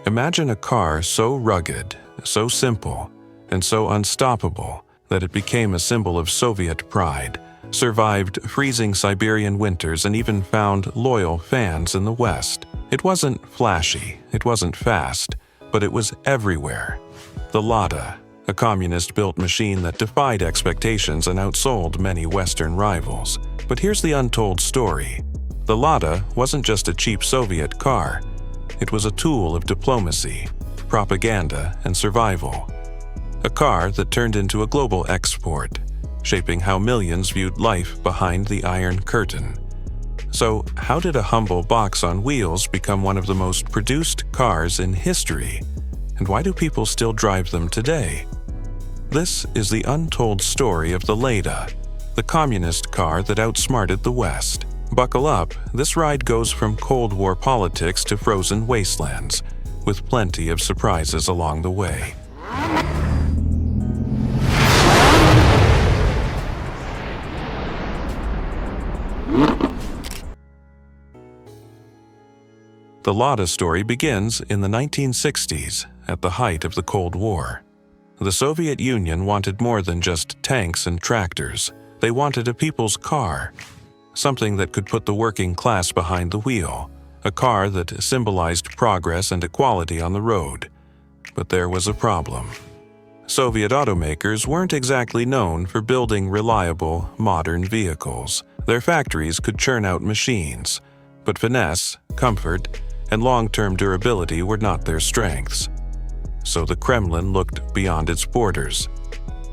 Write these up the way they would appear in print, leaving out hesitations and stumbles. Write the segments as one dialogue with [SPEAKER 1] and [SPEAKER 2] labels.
[SPEAKER 1] Imagine a car so rugged, so simple, and so unstoppable that it became a symbol of Soviet pride, survived freezing Siberian winters, and even found loyal fans in the West. It wasn't flashy, it wasn't fast, but it was everywhere. The Lada, a communist-built machine that defied expectations and outsold many Western rivals. But here's the untold story. The Lada wasn't just a cheap Soviet car. It was a tool of diplomacy, propaganda, and survival. A car that turned into a global export, shaping how millions viewed life behind the Iron Curtain. So, how did a humble box on wheels become one of the most produced cars in history? And why do people still drive them today? This is the untold story of the Lada, the communist car that outsmarted the West. Buckle up, this ride goes from Cold War politics to frozen wastelands, with plenty of surprises along the way. The Lada story begins in the 1960s, at the height of the Cold War. The Soviet Union wanted more than just tanks and tractors. They wanted a people's car, something that could put the working class behind the wheel, a car that symbolized progress and equality on the road. But there was a problem. Soviet automakers weren't exactly known for building reliable, modern vehicles. Their factories could churn out machines, but finesse, comfort, and long-term durability were not their strengths. So the Kremlin looked beyond its borders.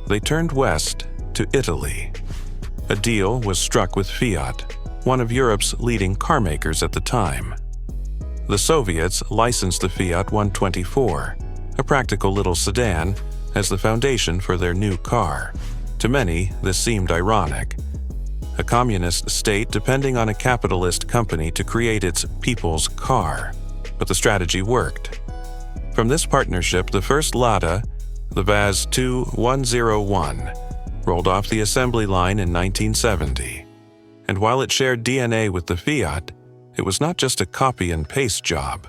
[SPEAKER 1] They turned west to Italy. A deal was struck with Fiat, one of Europe's leading car makers at the time. The Soviets licensed the Fiat 124, a practical little sedan, as the foundation for their new car. To many, this seemed ironic. A communist state depending on a capitalist company to create its people's car. But the strategy worked. From this partnership, the first Lada, the Vaz 2101, rolled off the assembly line in 1970. And while it shared DNA with the Fiat, it was not just a copy-and-paste job.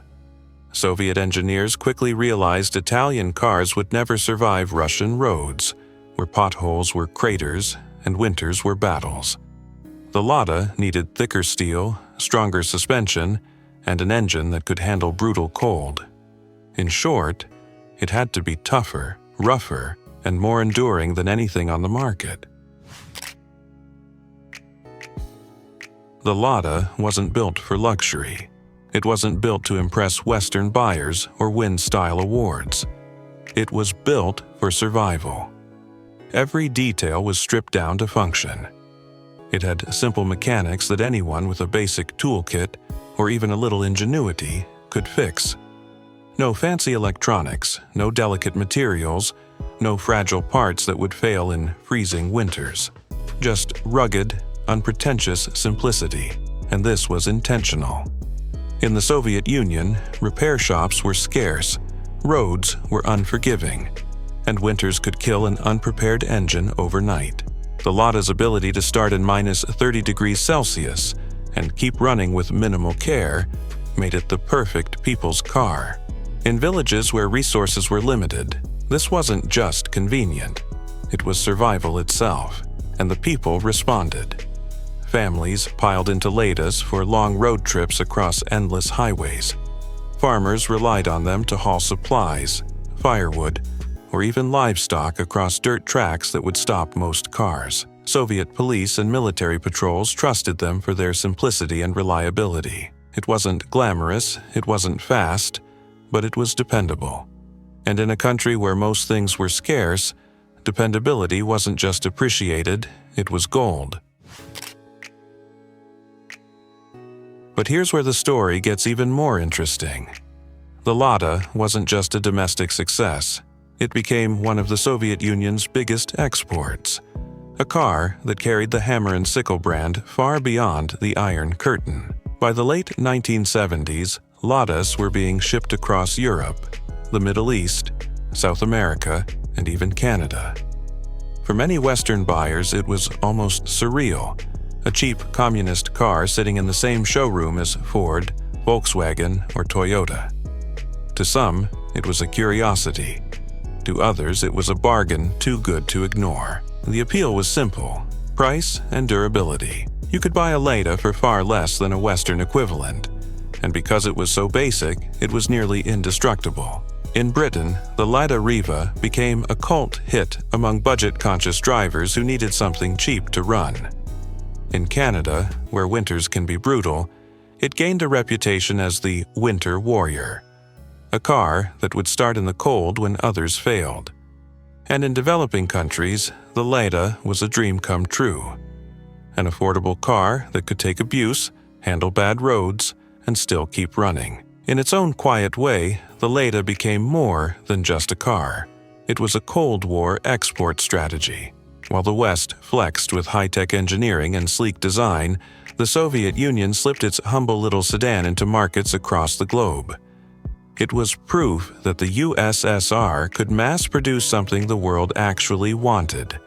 [SPEAKER 1] Soviet engineers quickly realized Italian cars would never survive Russian roads, where potholes were craters and winters were battles. The Lada needed thicker steel, stronger suspension, and an engine that could handle brutal cold. In short, it had to be tougher, rougher, and more enduring than anything on the market. The Lada wasn't built for luxury. It wasn't built to impress Western buyers or win style awards. It was built for survival. Every detail was stripped down to function. It had simple mechanics that anyone with a basic toolkit or even a little ingenuity could fix. No fancy electronics, no delicate materials, no fragile parts that would fail in freezing winters. Just rugged, unpretentious simplicity, and this was intentional. In the Soviet Union, repair shops were scarce, roads were unforgiving, and winters could kill an unprepared engine overnight. The Lada's ability to start in -30 degrees Celsius and keep running with minimal care made it the perfect people's car. In villages where resources were limited, this wasn't just convenient. It was survival itself, and the people responded. Families piled into Ladas for long road trips across endless highways. Farmers relied on them to haul supplies, firewood, or even livestock across dirt tracks that would stop most cars. Soviet police and military patrols trusted them for their simplicity and reliability. It wasn't glamorous, it wasn't fast, but it was dependable. And in a country where most things were scarce, dependability wasn't just appreciated, it was gold. But here's where the story gets even more interesting. The Lada wasn't just a domestic success. It became one of the Soviet Union's biggest exports. A car that carried the hammer and sickle brand far beyond the Iron Curtain. By the late 1970s, Ladas were being shipped across Europe, the Middle East, South America, and even Canada. For many Western buyers, it was almost surreal. A cheap communist car sitting in the same showroom as Ford, Volkswagen, or Toyota. To some, it was a curiosity. To others, it was a bargain too good to ignore. The appeal was simple: price and durability. You could buy a Lada for far less than a Western equivalent, and because it was so basic, it was nearly indestructible. In Britain, the Lada Niva became a cult hit among budget-conscious drivers who needed something cheap to run. In Canada, where winters can be brutal, it gained a reputation as the winter warrior, a car that would start in the cold when others failed. And in developing countries, the Lada was a dream come true. An affordable car that could take abuse, handle bad roads, and still keep running. In its own quiet way, the Lada became more than just a car. It was a Cold War export strategy. While the West flexed with high-tech engineering and sleek design, the Soviet Union slipped its humble little sedan into markets across the globe. It was proof that the USSR could mass-produce something the world actually wanted,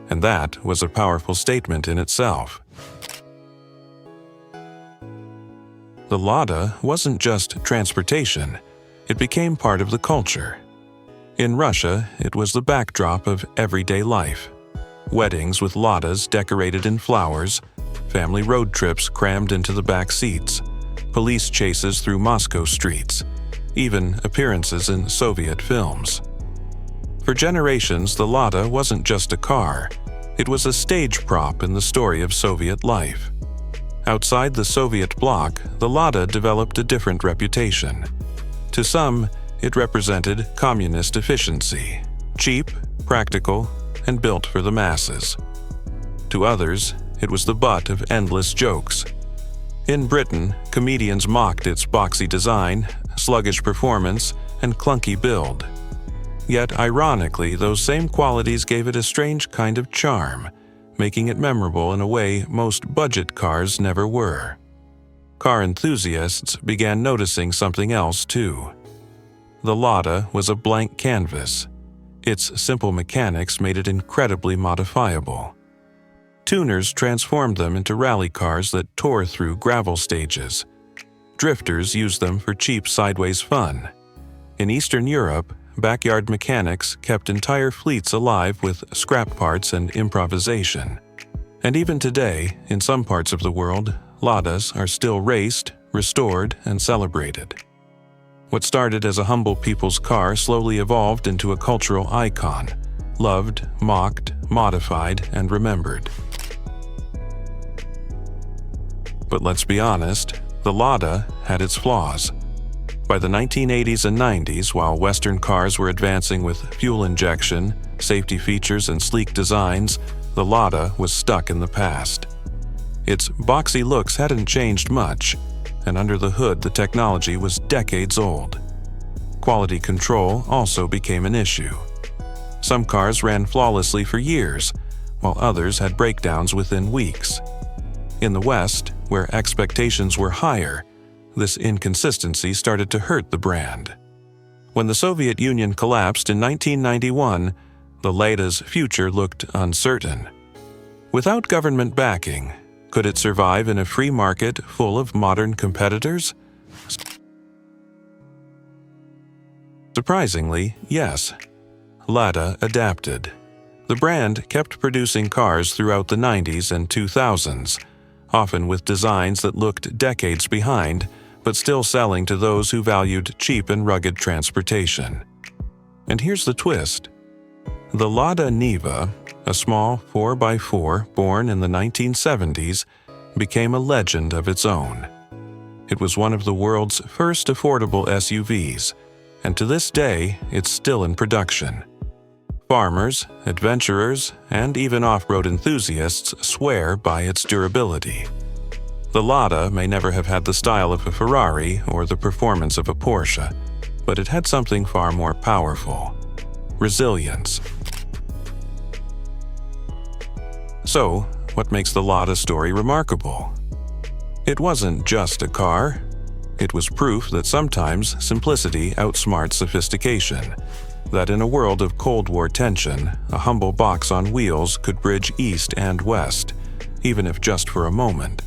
[SPEAKER 1] and that was a powerful statement in itself. The Lada wasn't just transportation, it became part of the culture. In Russia, it was the backdrop of everyday life. Weddings with Ladas decorated in flowers, family road trips crammed into the back seats, police chases through Moscow streets, even appearances in Soviet films. For generations, the Lada wasn't just a car, it was a stage prop in the story of Soviet life. Outside the Soviet bloc, the Lada developed a different reputation. To some, it represented communist efficiency, cheap, practical, and built for the masses. To others, it was the butt of endless jokes. In Britain, comedians mocked its boxy design, sluggish performance, and clunky build. Yet, ironically, those same qualities gave it a strange kind of charm, making it memorable in a way most budget cars never were. Car enthusiasts began noticing something else too. The Lada was a blank canvas. Its simple mechanics made it incredibly modifiable. Tuners transformed them into rally cars that tore through gravel stages. Drifters used them for cheap sideways fun. In Eastern Europe, backyard mechanics kept entire fleets alive with scrap parts and improvisation. And even today, in some parts of the world, Ladas are still raced, restored, and celebrated. What started as a humble people's car slowly evolved into a cultural icon, loved, mocked, modified, and remembered. But let's be honest, the Lada had its flaws. By the 1980s and 90s, while Western cars were advancing with fuel injection, safety features, and sleek designs, the Lada was stuck in the past. Its boxy looks hadn't changed much, and under the hood the technology was decades old. Quality control also became an issue. Some cars ran flawlessly for years, while others had breakdowns within weeks. In the West, where expectations were higher, this inconsistency started to hurt the brand. When the Soviet Union collapsed in 1991, the Lada's future looked uncertain. Without government backing, could it survive in a free market full of modern competitors? Surprisingly, yes. Lada adapted. The brand kept producing cars throughout the 90s and 2000s, often with designs that looked decades behind, but still selling to those who valued cheap and rugged transportation. And here's the twist. The Lada Niva, a small 4x4 born in the 1970s, became a legend of its own. It was one of the world's first affordable SUVs, and to this day, it's still in production. Farmers, adventurers, and even off-road enthusiasts swear by its durability. The Lada may never have had the style of a Ferrari or the performance of a Porsche, but it had something far more powerful: resilience. So, what makes the Lada story remarkable? It wasn't just a car. It was proof that sometimes simplicity outsmarts sophistication, that in a world of Cold War tension, a humble box on wheels could bridge East and West, even if just for a moment.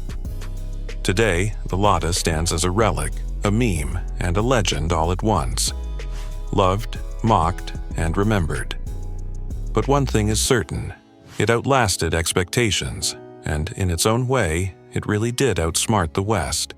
[SPEAKER 1] Today, the Lada stands as a relic, a meme, and a legend all at once. Loved, mocked, and remembered. But one thing is certain, it outlasted expectations, and in its own way, it really did outsmart the West.